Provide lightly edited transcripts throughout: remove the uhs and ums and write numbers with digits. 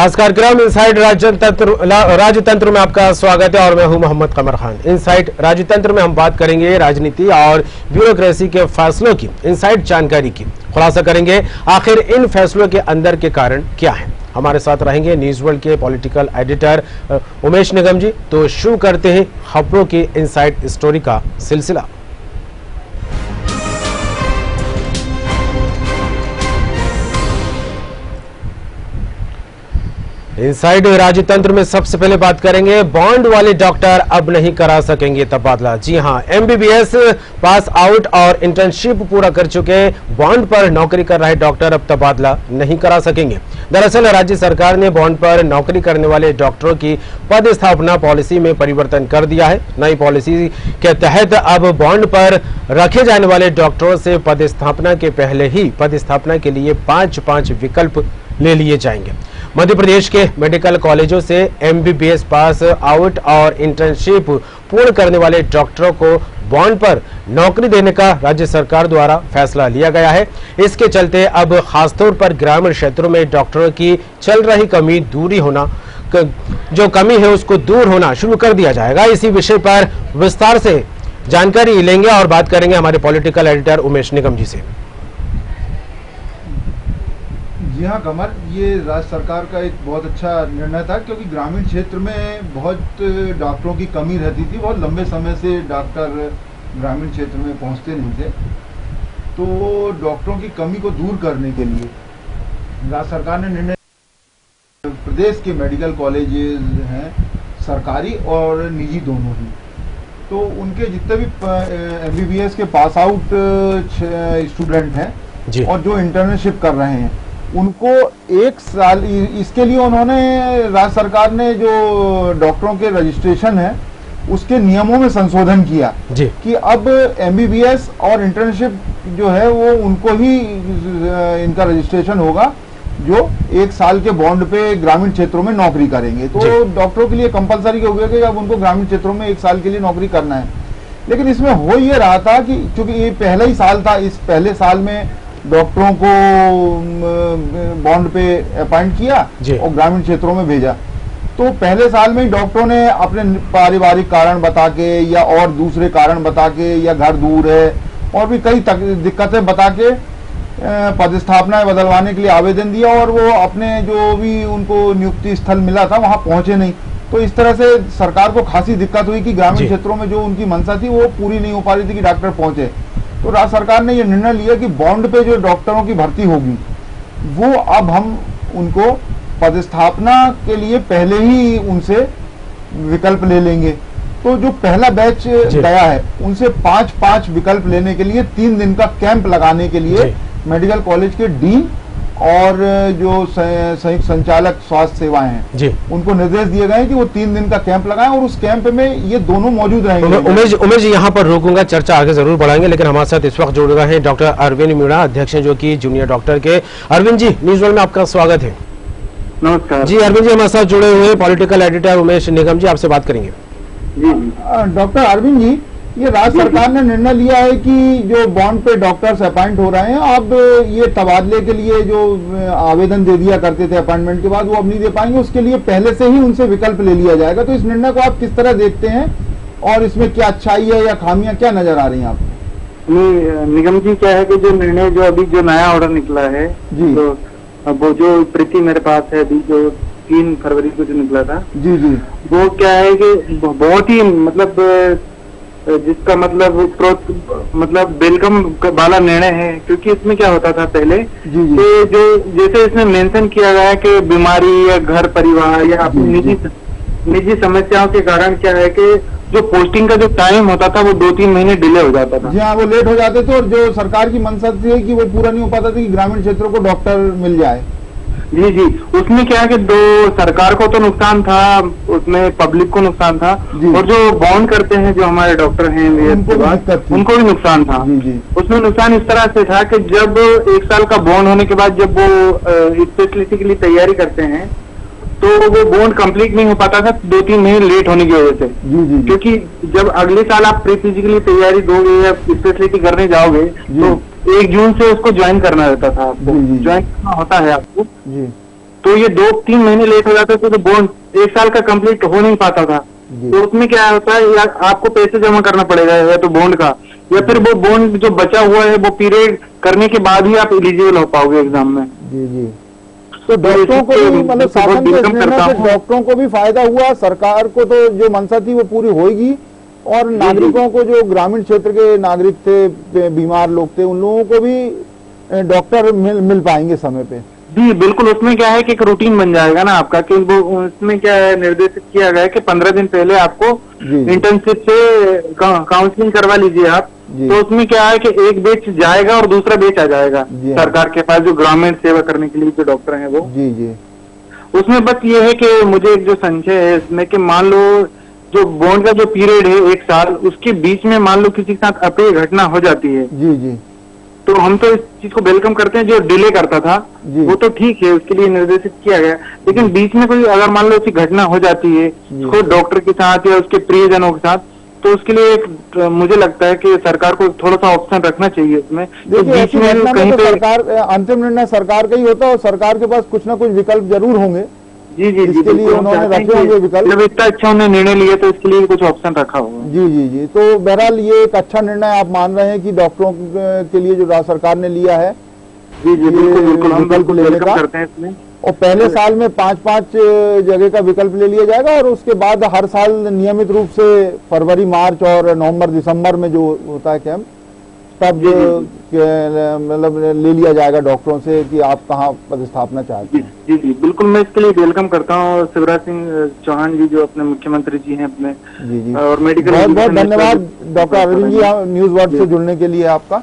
आज कार्यक्रम इनसाइट राजतंत्र में आपका स्वागत है और मैं हूं मोहम्मद कमर खान। इनसाइट राजतंत्र में हम बात करेंगे राजनीति और ब्यूरोक्रेसी के फैसलों की, इनसाइट जानकारी की खुलासा करेंगे आखिर इन फैसलों के अंदर के कारण क्या है। हमारे साथ रहेंगे न्यूज वर्ल्ड के पॉलिटिकल एडिटर उमेश निगम जी। तो शुरू करते हैं खबरों की इनसाइट स्टोरी का सिलसिला। इनसाइड राजतंत्र में सबसे पहले बात करेंगे बॉन्ड वाले डॉक्टर अब नहीं करा सकेंगे तबादला। जी हां, एमबीबीएस पास आउट और इंटर्नशिप पूरा कर चुके बॉन्ड पर नौकरी कर रहे डॉक्टर अब तबादला नहीं करा सकेंगे। दरअसल राज्य सरकार ने बॉन्ड पर नौकरी करने वाले डॉक्टरों की पद स्थापना पॉलिसी में परिवर्तन कर दिया है। नई पॉलिसी के तहत अब बॉन्ड पर रखे जाने वाले डॉक्टरों से पद स्थापना के पहले ही पद स्थापना के लिए 5 विकल्प ले लिए जाएंगे। मध्य प्रदेश के मेडिकल कॉलेजों से एमबीबीएस पास आउट और इंटर्नशिप पूर्ण करने वाले डॉक्टरों को बॉन्ड पर नौकरी देने का राज्य सरकार द्वारा फैसला लिया गया है। इसके चलते अब खासतौर पर ग्रामीण क्षेत्रों में डॉक्टरों की चल रही कमी है उसको दूर होना शुरू कर दिया जाएगा। इसी विषय पर विस्तार से जानकारी लेंगे और बात करेंगे हमारे पॉलिटिकल एडिटर उमेश निगम जी से। जी हाँ कमर, ये राज्य सरकार का एक बहुत अच्छा निर्णय था, क्योंकि ग्रामीण क्षेत्र में बहुत डॉक्टरों की कमी रहती थी। बहुत लंबे समय से डॉक्टर ग्रामीण क्षेत्र में पहुंचते नहीं थे। तो डॉक्टरों की कमी को दूर करने के लिए राज्य सरकार ने निर्णय, प्रदेश के मेडिकल कॉलेजेस हैं सरकारी और निजी दोनों ही, तो उनके जितने भी एमबीबीएस के पास आउट स्टूडेंट हैं और जो इंटर्नशिप कर रहे हैं उनको 1 साल, इसके लिए उन्होंने राज्य सरकार ने जो डॉक्टरों के रजिस्ट्रेशन है उसके नियमों में संशोधन किया कि अब एमबीबीएस और इंटर्नशिप जो है वो उनको ही इनका रजिस्ट्रेशन होगा जो 1 साल के बॉन्ड पे ग्रामीण क्षेत्रों में नौकरी करेंगे। तो डॉक्टरों के लिए कंपलसरी हो गया कि अब उनको ग्रामीण क्षेत्रों में 1 साल के लिए नौकरी करना है। लेकिन इसमें हो ये रहा था कि चूंकि ये पहला ही साल था, इस पहले साल में डॉक्टरों को बॉन्ड पे अपॉइंट किया और ग्रामीण क्षेत्रों में भेजा। तो पहले साल में ही डॉक्टरों ने अपने पारिवारिक कारण बता के या और दूसरे कारण बता के या घर दूर है और भी कई दिक्कतें बता के पदस्थापनाएं बदलवाने के लिए आवेदन दिया और वो अपने जो भी उनको नियुक्ति स्थल मिला था वहां पहुंचे नहीं। तो इस तरह से सरकार को खासी दिक्कत हुई कि ग्रामीण क्षेत्रों में जो उनकी मंशा थी वो पूरी नहीं हो पा रही थी कि डॉक्टर पहुंचे। तो राज्य सरकार ने यह निर्णय लिया कि बॉन्ड पे जो डॉक्टरों की भर्ती होगी वो अब हम उनको पदस्थापना के लिए पहले ही उनसे विकल्प ले लेंगे। तो जो पहला बैच गया है उनसे 5 विकल्प लेने के लिए 3 दिन का कैंप लगाने के लिए मेडिकल कॉलेज के डीन और जो संयुक्त संचालक स्वास्थ्य सेवाएं हैं उनको निर्देश दिए गए हैं कि वो 3 दिन का कैंप लगाएं और उस कैंप में ये दोनों मौजूद रहेंगे। उमेश यहाँ पर रोकूंगा, चर्चा आगे जरूर बढ़ाएंगे, लेकिन हमारे साथ इस वक्त जुड़ रहे हैं डॉक्टर अरविंद मीणा, अध्यक्ष जो कि जूनियर डॉक्टर के। अरविंद जी, न्यूज वर्ल्ड में आपका स्वागत है। नमस्कार जी। अरविंद जी हमारे साथ जुड़े हुए पॉलिटिकल एडिटर उमेश निगम जी आपसे बात करेंगे। जी डॉक्टर अरविंद जी, ये राज्य सरकार ने निर्णय लिया है कि जो बॉन्ड पे डॉक्टर्स अपॉइंट हो रहे हैं अब ये तबादले के लिए जो आवेदन दे दिया करते थे अपॉइंटमेंट के बाद वो अब नहीं दे पाएंगे, उसके लिए पहले से ही उनसे विकल्प ले लिया जाएगा। तो इस निर्णय को आप किस तरह देखते हैं और इसमें क्या अच्छाई है या खामियां क्या नजर आ रही हैं आपको? निगम जी, क्या है कि जो निर्णय जो अभी जो नया ऑर्डर निकला है जी, तो वो जो प्रति मेरे पास है अभी जो 3 फरवरी को जो निकला था जी, वो क्या है कि बहुत ही मतलब जिसका मतलब वेलकम वाला निर्णय है। क्योंकि इसमें क्या होता था पहले कि जो जैसे इसमें मेंशन किया गया है कि बीमारी या घर परिवार या अपनी निजी समस्याओं के कारण क्या है कि जो पोस्टिंग का जो टाइम होता था वो 2-3 महीने डिले हो जाता था। जी हाँ, वो लेट हो जाते थे और जो सरकार की मंशा थी कि वो पूरा नहीं हो पाता था कि ग्रामीण क्षेत्रों को डॉक्टर मिल जाए। जी, उसमें क्या है कि सरकार को तो नुकसान था, उसमें पब्लिक को नुकसान था और जो बॉन्ड करते हैं जो हमारे डॉक्टर हैं उनको भी नुकसान था। उसमें नुकसान इस तरह से था कि जब 1 साल का बॉन्ड होने के बाद जब वो स्पेशलिटी के लिए तैयारी करते हैं तो वो बॉन्ड कंप्लीट नहीं हो पाता था 2-3 महीने लेट होने की वजह से। क्योंकि जब अगले साल आप प्री पीजी के लिए तैयारी दोगे या स्पेशलिटी करने जाओगे तो 1 जून से उसको ज्वाइन करना रहता था, आपको ज्वाइन करना होता है आपको। तो ये 2-3 महीने लेट हो जाता तो बॉन्ड 1 साल का कंप्लीट हो नहीं पाता था। तो उसमें क्या होता है, या आपको पैसे जमा करना पड़ेगा या तो बॉन्ड का, या फिर वो बॉन्ड जो बचा हुआ है वो पीरियड करने के बाद ही आप एलिजिबल हो पाओगे एग्जाम में। जी जी। तो डॉक्टरों को भी मतलब शासन के इस निर्णय से डॉक्टरों को भी फायदा हुआ, सरकार को तो जो मंशा थी वो पूरी होगी, और नागरिकों को जो ग्रामीण क्षेत्र के नागरिक थे, बीमार लोग थे, उन लोगों को भी डॉक्टर मिल पाएंगे समय पे। जी बिल्कुल। उसमें क्या है कि एक रूटीन बन जाएगा ना आपका, कि वो उसमें क्या है निर्देशित किया गया है कि 15 दिन पहले आपको इंटर्नशिप से काउंसलिंग करवा लीजिए आप। तो उसमें क्या है कि एक बैच जाएगा और दूसरा बैच आ जाएगा सरकार के पास, जो ग्रामीण सेवा करने के लिए जो डॉक्टर हैं वो। जी जी। उसमें बस ये है कि मुझे एक जो संशय है इसमें कि मान लो जो बॉन्ड का जो पीरियड है 1 साल, उसके बीच में मान लो किसी के साथ अप्रिय घटना हो जाती है। जी जी। तो हम तो इस चीज को वेलकम करते हैं। जो डिले करता था वो तो ठीक है, उसके लिए निर्देशित किया गया, लेकिन बीच में कोई अगर मान लो ऐसी घटना हो जाती है कोई डॉक्टर के साथ या उसके प्रियजनों के साथ, तो उसके लिए एक मुझे लगता है कि सरकार को थोड़ा सा ऑप्शन रखना चाहिए इसमें। तो बीच में कहीं पे सरकार, अंतिम निर्णय सरकार का ही होता है और सरकार के पास कुछ ना कुछ विकल्प जरूर होंगे। जी जी। इसके लिए उन्होंने रखे होंगे विकल्प। जब इतना अच्छा उन्होंने निर्णय लिया तो इसके लिए कुछ ऑप्शन रखा होगा। जी जी जी। तो बहरहाल ये एक अच्छा निर्णय आप मान रहे हैं कि डॉक्टरों के लिए जो राज्य सरकार ने लिया है। जी जी बिल्कुल बिल्कुल, हम विकल्प लेने का करते हैं इसमें। और पहले साल में 5-5 जगह का विकल्प ले लिया जाएगा, और उसके बाद हर साल नियमित रूप से फरवरी, मार्च और नवंबर, दिसंबर में जो होता है कैंप, तब मतलब ले लिया जाएगा डॉक्टरों से कि आप कहाँ पदस्थापना चाहते हैं। जी जी बिल्कुल, मैं इसके लिए वेलकम करता हूँ शिवराज सिंह चौहान जी जो अपने मुख्यमंत्री जी हैं अपने। जी जी। और मेडिकल बहुत बहुत धन्यवाद doctor Arvind ji news world से जुड़ने के लिए आपका।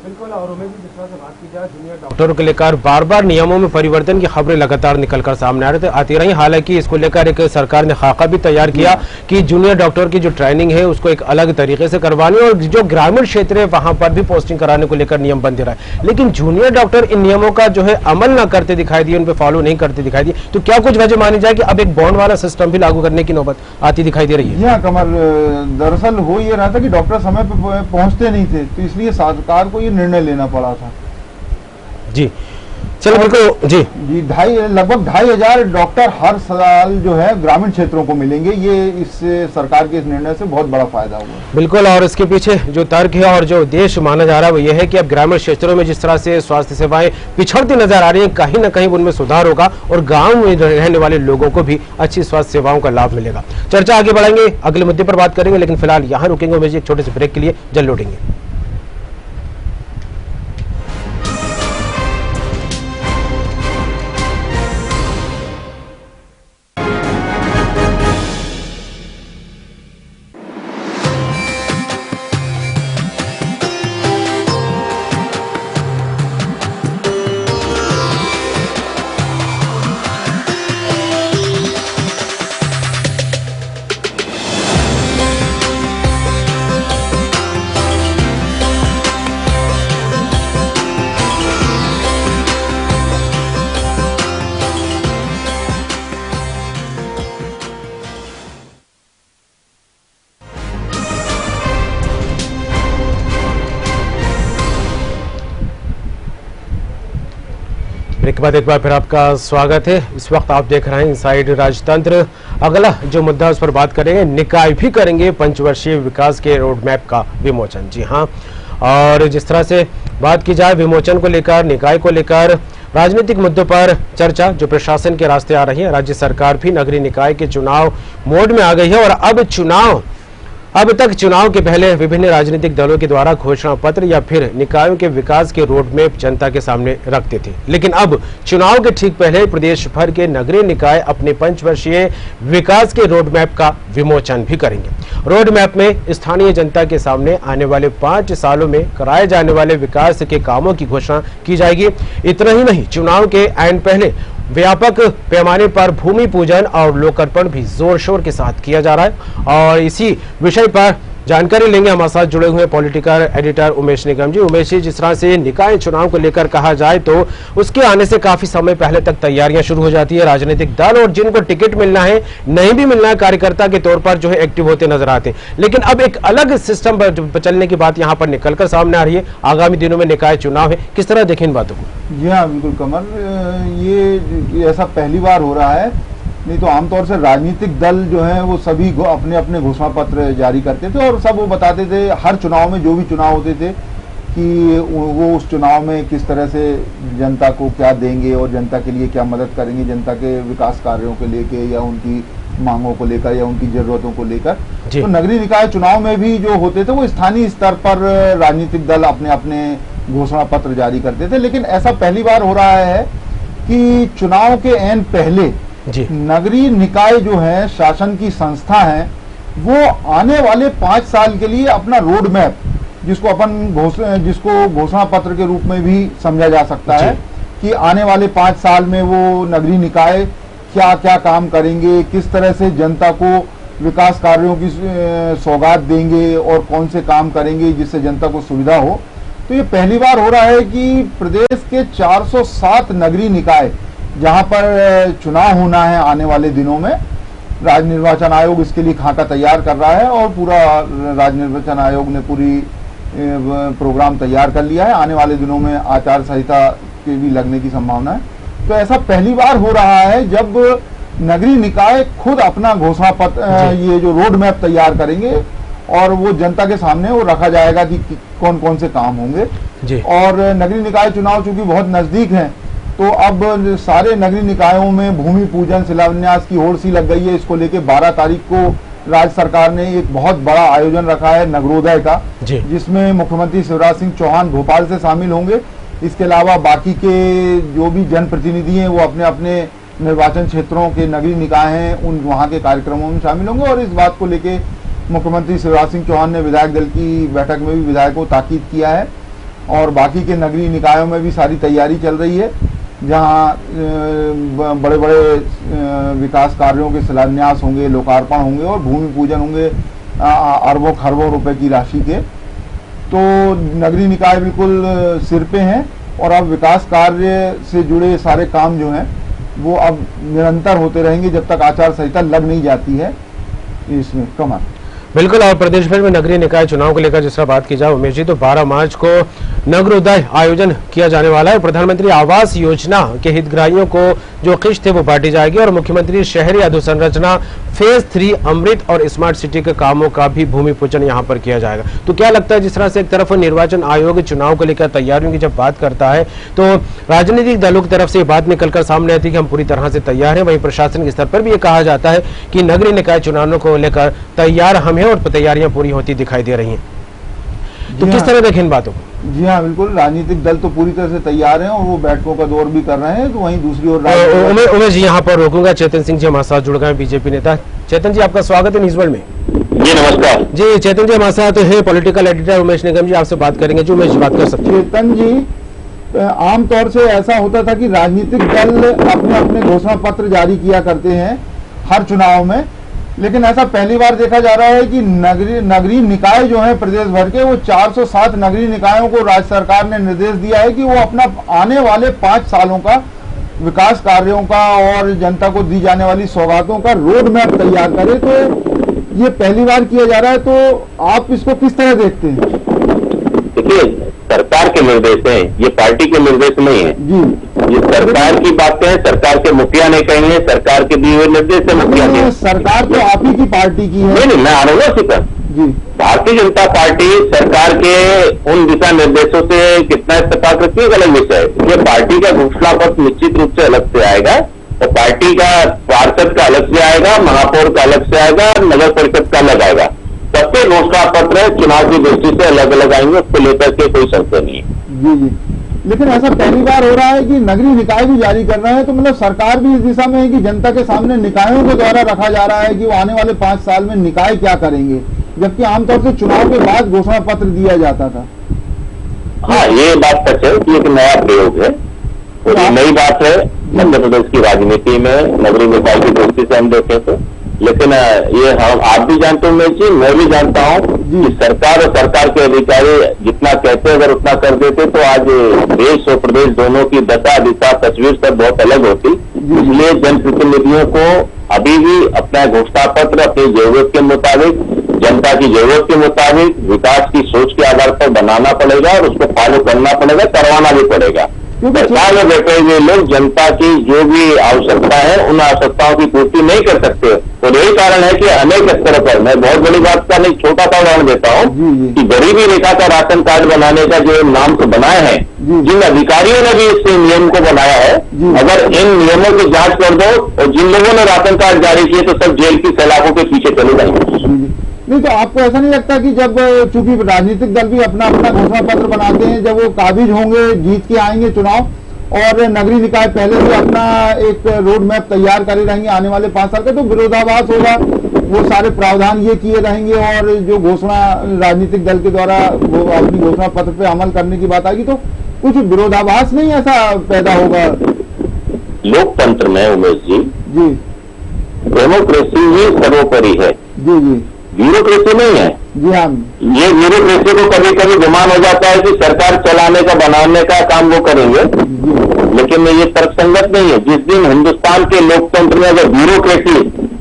बिल्कुल। और उमेश जी, जिस तरह से बात की जाए जूनियर डॉक्टरों को लेकर बार बार नियमों में परिवर्तन की खबरें लगातार निकलकर सामने आती रही। हालांकि इसको लेकर एक सरकार ने खाका भी तैयार किया कि जूनियर डॉक्टर की जो ट्रेनिंग है उसको एक अलग तरीके से करवानी, और जो ग्रामीण क्षेत्र है वहां पर भी पोस्टिंग कराने को लेकर नियम बन दे रहा है। लेकिन जूनियर डॉक्टर इन नियमों का जो है अमल न करते दिखाई दिए, उन पर फॉलो नहीं करते दिखाई दिए। तो क्या कुछ वजह मानी जाए कि अब एक बॉन्ड वाला सिस्टम भी लागू करने की नौबत आती दिखाई दे रही है? हाँ कमर, दरअसल हो ये रहा था कि डॉक्टर समय पर पहुंचते नहीं थे, तो इसलिए सरकार को ये निर्णय लेना पड़ा था। जी चलो बिल्कुल। जी जी, लगभग 2500 डॉक्टर हर साल जो है ग्रामीण क्षेत्रों को मिलेंगे। ये इससे सरकार के इस निर्णय से बहुत बड़ा फायदा हुआ। बिल्कुल। और इसके पीछे जो तर्क है और जो उद्देश्य माना जा रहा है वो ये है कि अब ग्रामीण क्षेत्रों में जिस तरह से स्वास्थ्य सेवाएं पिछड़ती नजर आ रही हैं, कहीं ना कहीं उनमें सुधार होगा और गांव में रहने वाले लोगों को भी अच्छी स्वास्थ्य सेवाओं का लाभ मिलेगा। चर्चा आगे बढ़ाएंगे, अगले मुद्दे पर बात करेंगे, लेकिन फिलहाल यहाँ रुकेंगे उमेश जी एक छोटे से ब्रेक के लिए, जल्द लौटेंगे। ब्रेक के बाद एक बार फिर आपका स्वागत है। इस वक्त आप देख रहे हैं इनसाइड राजतंत्र। अगला जो मुद्दा उस पर बात करेंगे, निकाय भी करेंगे पंचवर्षीय विकास के रोड मैप का विमोचन। जी हाँ, और जिस तरह से बात की जाए विमोचन को लेकर, निकाय को लेकर, राजनीतिक मुद्दों पर चर्चा जो प्रशासन के रास्ते आ रही है, राज्य सरकार भी नगरीय निकाय के चुनाव मोड में आ गई है। और अब तक चुनाव के पहले विभिन्न राजनीतिक दलों के द्वारा घोषणा पत्र या फिर निकायों के विकास के रोड मैप जनता के सामने रखते थे, लेकिन अब चुनाव के ठीक पहले प्रदेश भर के नगरीय निकाय अपने पंचवर्षीय विकास के रोड मैप का विमोचन भी करेंगे। रोड मैप में स्थानीय जनता के सामने आने वाले 5 सालों में कराए जाने वाले विकास के कामों की घोषणा की जाएगी। इतना ही नहीं, चुनाव के ऐन पहले व्यापक पैमाने पर भूमि पूजन और लोकार्पण भी जोर शोर के साथ किया जा रहा है। और इसी विषय पर जानकारी लेंगे। हमारे साथ जुड़े हुए पॉलिटिकल एडिटर उमेश निगम जी। उमेश जी, जिस तरह से निकाय चुनाव को लेकर कहा जाए तो उसके आने से काफी समय पहले तक तैयारियां शुरू हो जाती है। राजनीतिक दल और जिनको टिकट मिलना है, नहीं भी मिलना है, कार्यकर्ता के तौर पर जो है एक्टिव होते नजर आते हैं। लेकिन अब एक अलग सिस्टम पर चलने की बात यहां पर निकलकर सामने आ रही है। आगामी दिनों में निकाय चुनाव है, किस तरह देखें इन बातों को? जी हाँ, बिल्कुल कमल, ये ऐसा पहली बार हो रहा है। नहीं तो आमतौर से राजनीतिक दल जो है वो सभी अपने अपने घोषणा पत्र जारी करते थे और सब वो बताते थे हर चुनाव में, जो भी चुनाव होते थे, कि वो उस चुनाव में किस तरह से जनता को क्या देंगे और जनता के लिए क्या मदद करेंगे, जनता के विकास कार्यों को लेकर या उनकी मांगों को लेकर या उनकी जरूरतों को लेकर। तो नगरीय निकाय चुनाव में भी जो होते थे वो स्थानीय स्तर पर राजनीतिक दल अपने अपने घोषणा पत्र जारी करते थे। लेकिन ऐसा पहली बार हो रहा है कि चुनाव के ऐन पहले नगरीय निकाय जो है, शासन की संस्था है, वो आने वाले 5 साल के लिए अपना रोड मैप, जिसको घोषणा पत्र के रूप में भी समझा जा सकता है, कि आने वाले 5 साल में वो नगरीय निकाय क्या क्या काम करेंगे, किस तरह से जनता को विकास कार्यों की सौगात देंगे और कौन से काम करेंगे जिससे जनता को सुविधा हो। तो ये पहली बार हो रहा है कि प्रदेश के 407 नगरीय निकाय जहां पर चुनाव होना है आने वाले दिनों में, राज्य निर्वाचन आयोग इसके लिए खाका तैयार कर रहा है और पूरा राज्य निर्वाचन आयोग ने पूरी प्रोग्राम तैयार कर लिया है। आने वाले दिनों में आचार संहिता के भी लगने की संभावना है। तो ऐसा पहली बार हो रहा है जब नगरीय निकाय खुद अपना घोषणा पत्र, ये जो रोड मैप तैयार करेंगे और वो जनता के सामने वो रखा जाएगा कि कौन कौन से काम होंगे। और नगरीय निकाय चुनाव चूंकि बहुत नजदीक है, तो अब सारे नगरीय निकायों में भूमि पूजन शिलान्यास की होड़ सी लग गई है। इसको लेके 12 तारीख को राज्य सरकार ने एक बहुत बड़ा आयोजन रखा है नगरोदय का, जिसमें मुख्यमंत्री शिवराज सिंह चौहान भोपाल से शामिल होंगे। इसके अलावा बाकी के जो भी जनप्रतिनिधि हैं वो अपने अपने निर्वाचन क्षेत्रों के नगरीय निकाय हैं, उन वहाँ के कार्यक्रमों में शामिल होंगे। और इस बात को लेके मुख्यमंत्री शिवराज सिंह चौहान ने विधायक दल की बैठक में भी विधायकों को ताकीद किया है। और बाकी के नगरीय निकायों में भी सारी तैयारी चल रही है, जहाँ बड़े बड़े विकास कार्यों के शिलान्यास होंगे, लोकार्पण होंगे और भूमि पूजन होंगे अरबों खरबों रुपए की राशि के। तो नगरीय निकाय बिल्कुल सिर पे हैं और अब विकास कार्य से जुड़े सारे काम जो हैं वो अब निरंतर होते रहेंगे जब तक आचार संहिता लग नहीं जाती है इसमें। कमल, बिल्कुल। और प्रदेश भर में नगरीय निकाय चुनाव को लेकर जिस तरह बात की जाए उमेश जी, तो 12 मार्च को नगरोदय आयोजन किया जाने वाला है। प्रधानमंत्री आवास योजना के हितग्राहियों को जो किस्त है वो बांटी जाएगी और मुख्यमंत्री शहरी अधोसंरचना फेज 3 अमृत और स्मार्ट सिटी के कामों का भी भूमि पूजन यहाँ पर किया जाएगा। तो क्या लगता है, जिस तरह से एक तरफ निर्वाचन आयोग चुनाव को लेकर तैयारियों की जब बात करता है तो राजनीतिक दलों की तरफ से बात निकलकर सामने आती है कि हम पूरी तरह से तैयार हैं, वहीं प्रशासन के स्तर पर भी ये कहा जाता है कि नगरीय निकाय चुनावों को लेकर तैयार हम हैं और तैयारियां पूरी होती दिखाई दे रही हैं। तो किस तरह देखें इन बातों को? जी हाँ, बिल्कुल। राजनीतिक दल तो पूरी तरह से तैयार हैं और वो बैठकों का दौर भी कर रहे हैं। तो वहीं दूसरी ओर उमेश जी यहाँ पर रोकूंगा। चेतन सिंह जी हमारे साथ जुड़ गए, बीजेपी नेता। चेतन जी, आपका स्वागत है न्यूज वर्ल्ड में। जी नमस्कार। जी चेतन जी हमारे साथ है पॉलिटिकल एडिटर उमेश निगम जी, आपसे बात करेंगे। जो उमेश बात कर सकते हैं। चेतन जी, आमतौर से ऐसा होता था कि राजनीतिक दल अपने अपने घोषणा पत्र जारी किया करते हैं हर चुनाव में, लेकिन ऐसा पहली बार देखा जा रहा है कि नगरीय निकाय जो है प्रदेश भर के, वो 407 नगरीय निकायों को राज्य सरकार ने निर्देश दिया है कि वो अपना आने वाले 5 सालों का विकास कार्यों का और जनता को दी जाने वाली सौगातों का रोड मैप तैयार करे। तो ये पहली बार किया जा रहा है, तो आप इसको किस तरह देखते हैं? देखिए, सरकार के निर्देश हैं, ये पार्टी के निर्देश नहीं है जी। ये सरकार की बातें हैं, सरकार के मुखिया ने कही है, सरकार के दिए हुए निर्देश है मुखिया के। सरकार तो आप ही की पार्टी की है। नहीं, मैं आरूंगा सिकर जी। भारतीय जनता पार्टी सरकार के उन दिशा निर्देशों से कितना इत्तेफाक रखती है अलग विषय है। ये पार्टी का घोषणा पत्र निश्चित रूप से अलग से आएगा और पार्टी का पार्षद का अलग से आएगा, महापौर का अलग से आएगा, नगर परिषद का अलग आएगा। सबके घोषणा पत्र चुनाव की दृष्टि से अलग अलग आएंगे, उसको लेकर के कोई संशय नहीं है जी। लेकिन ऐसा पहली बार हो रहा है कि नगरीय निकाय भी जारी कर रहे हैं, तो मतलब सरकार भी इस दिशा में है कि जनता के सामने निकायों के द्वारा रखा जा रहा है कि वो आने वाले 5 साल में निकाय क्या करेंगे, जबकि आमतौर से चुनाव के बाद घोषणा पत्र दिया जाता था। हाँ, ये बात सच है कि एक नया प्रयोग है और नई बात है मध्य प्रदेश की राजनीति में नगरीय निकाय की दृष्टि से हम देखें तो। लेकिन ये आप भी जानते हो मैं भी जानता हूँ कि सरकार और सरकार के अधिकारी जितना कहते अगर उतना कर देते तो आज देश और प्रदेश दोनों की दशा दिशा तस्वीर सब बहुत अलग होती। इसलिए जनप्रतिनिधियों को अभी भी अपना घोषणा पत्र अपनी जरूरत के मुताबिक, जनता की जरूरत के मुताबिक, विकास की सोच के आधार पर बनाना पड़ेगा और उसको फॉलो करना पड़ेगा, करवाना भी पड़ेगा। सरकार में बैठे हुए लोग जनता की जो भी आवश्यकता है उन आवश्यकताओं की पूर्ति नहीं कर सकते। और यही कारण है कि अनेक स्तरों पर, मैं बहुत बड़ी बात का नहीं छोटा सा उदाहरण देता हूँ कि गरीबी रेखा का राशन कार्ड बनाने का जो नाम से बनाए हैं, जिन अधिकारियों ने भी इस नियम को बनाया है, अगर इन नियमों की जांच कर दो और जिन लोगों ने राशन कार्ड जारी किए तो सब जेल की सलाखों के पीछे चले जाएंगे। नहीं तो आपको ऐसा नहीं लगता कि जब चूंकि राजनीतिक दल भी अपना अपना घोषणा पत्र बनाते हैं, जब वो काबिज होंगे, जीत के आएंगे चुनाव और नगरीय निकाय पहले से अपना एक रोड मैप तैयार करे रहेंगे आने वाले 5 साल का, तो विरोधाभास होगा, वो सारे प्रावधान ये किए रहेंगे और जो घोषणा राजनीतिक दल के द्वारा वो अपनी घोषणा पत्र पे अमल करने की बात आएगी, तो कुछ विरोधाभास नहीं ऐसा पैदा होगा? लोकतंत्र में उमेश जी डेमोक्रेसी ही सर्वोपरि है। जी ब्यूरोक्रेसी नहीं है। जी हाँ, ये ब्यूरोक्रेसी को कभी कभी गुमान हो जाता है कि सरकार चलाने का बनाने का काम वो करेंगे, लेकिन ये तर्कसंगत नहीं है। जिस दिन हिंदुस्तान के लोकतंत्र में अगर ब्यूरोक्रेसी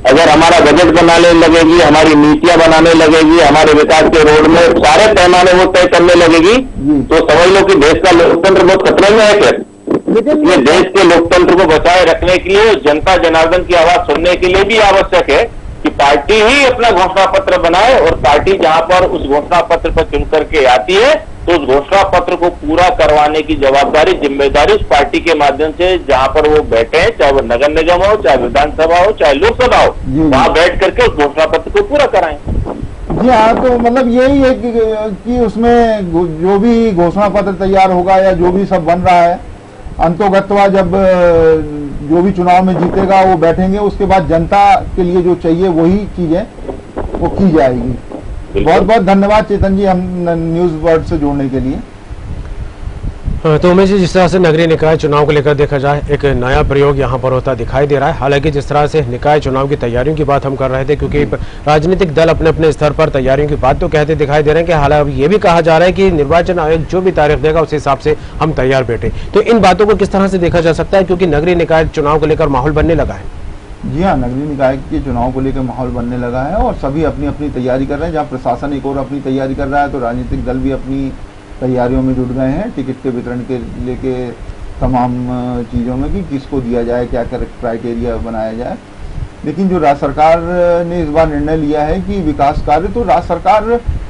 अगर हमारा बजट बनाने लगेगी, हमारी नीतियां बनाने लगेगी, हमारे विकास के रोड में सारे पैमाने वो तय करने लगेगी, तो समझ लो कि देश का लोकतंत्र बहुत खतरे में है। फिर ये देश के लोकतंत्र को बचाए रखने के लिए, जनता जनार्दन की आवाज सुनने के लिए भी आवश्यक है कि पार्टी ही अपना घोषणा पत्र बनाए और पार्टी जहां पर उस घोषणा पत्र पर चुन करके आती है तो उस घोषणा पत्र को पूरा करवाने की जवाबदारी, जिम्मेदारी उस पार्टी के माध्यम से जहां पर वो बैठे हैं, चाहे वो नगर निगम हो, चाहे विधानसभा हो, चाहे लोकसभा हो, वहां बैठ करके उस घोषणा पत्र को पूरा कराएं। जी हाँ, तो मतलब यही है कि उसमें जो भी घोषणा पत्र तैयार होगा या जो भी सब बन रहा है, अंतोगत्वा जब जो भी चुनाव में जीतेगा वो बैठेंगे, उसके बाद जनता के लिए जो चाहिए वही चीजें वो की जाएगी। बहुत बहुत धन्यवाद चेतन जी, हम न्यूज वर्ल्ड से जोड़ने के लिए। तो उमेश जी, जिस तरह से नगरीय निकाय चुनाव को लेकर देखा जाए, एक नया प्रयोग यहाँ पर होता दिखाई दे रहा है। हालांकि जिस तरह से निकाय चुनाव की तैयारियों की बात हम कर रहे थे, क्योंकि राजनीतिक दल अपने अपने स्तर पर तैयारियों की बात तो कहते दिखाई दे रहे हैं कि हालांकि ये भी कहा जा रहा है कि निर्वाचन आयोग जो भी तारीख देगा उस हिसाब से हम तैयार बैठे। तो इन बातों को किस तरह से देखा जा सकता है, क्योंकि नगरीय निकाय चुनाव को लेकर माहौल बनने लगा है? जी हाँ, नगरीय निकाय के चुनाव को लेकर माहौल बनने लगा है और सभी अपनी अपनी तैयारी कर रहे हैं। जहाँ प्रशासन एक और अपनी तैयारी कर रहा है, तो राजनीतिक दल भी अपनी तैयारियों में जुट गए हैं, टिकट के वितरण के लेके तमाम चीज़ों में कि किसको दिया जाए, क्या क्राइटेरिया बनाया जाए। लेकिन जो राज्य सरकार ने इस बार निर्णय लिया है कि विकास कार्य, तो राज्य सरकार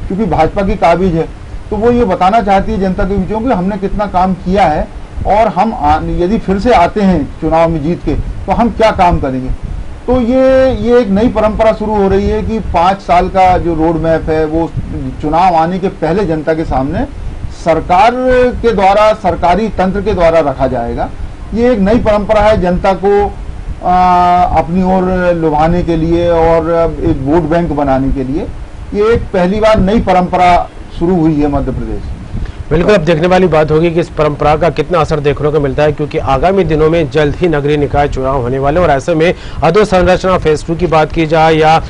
क्योंकि भाजपा की काबिज है, तो वो ये बताना चाहती है जनता के बीचों कि हमने कितना काम किया है और हम यदि फिर से आते हैं चुनाव में जीत के तो हम क्या काम करेंगे। तो ये एक नई परंपरा शुरू हो रही है कि 5 साल का जो रोड मैप है वो चुनाव आने के पहले जनता के सामने सरकार के द्वारा, सरकारी तंत्र के द्वारा रखा जाएगा। ये एक नई परंपरा है जनता को अपनी ओर लुभाने के लिए और एक वोट बैंक बनाने के लिए। ये एक पहली बार नई परंपरा शुरू हुई है मध्य प्रदेश में। बिल्कुल, अब देखने वाली बात होगी कि इस परंपरा का कितना असर देखने को मिलता है, क्योंकि आगामी दिनों में जल्द ही नगरीय निकाय चुनाव होने वाले और ऐसे में अधोसंरचना फेज 2 की बात की जाए या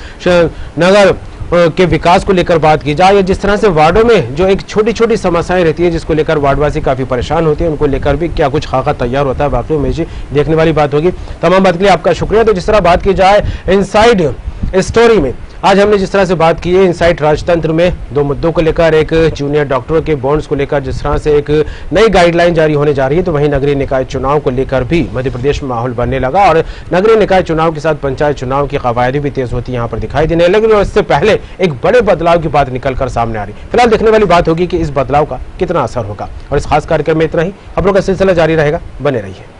नगर के विकास को लेकर बात की जाए या जिस तरह से वार्डों में जो एक छोटी छोटी समस्याएं रहती है जिसको लेकर वार्डवासी काफी परेशान होती है, उनको लेकर भी क्या कुछ खाका तैयार होता है, वाकई में जी देखने वाली बात होगी। तमाम बात के लिए आपका शुक्रिया। तो जिस तरह बात की जाए इनसाइड स्टोरी में, आज हमने जिस तरह से बात की है इनसाइड राजतंत्र में 2 मुद्दों को लेकर, एक जूनियर डॉक्टरों के बॉन्ड्स को लेकर जिस तरह से एक नई गाइडलाइन जारी होने जा रही है, तो वहीं नगरीय निकाय चुनाव को लेकर भी मध्य प्रदेश में माहौल बनने लगा और नगरीय निकाय चुनाव के साथ पंचायत चुनाव की कवायद भी तेज होती यहाँ पर दिखाई देने लगी और इससे पहले एक बड़े बदलाव की बात निकलकर सामने आ रही। फिलहाल देखने वाली बात होगी कि इस बदलाव का कितना असर होगा और इस खास कार्यक्रम में इतना ही। खबरों का सिलसिला जारी रहेगा, बने रहिए।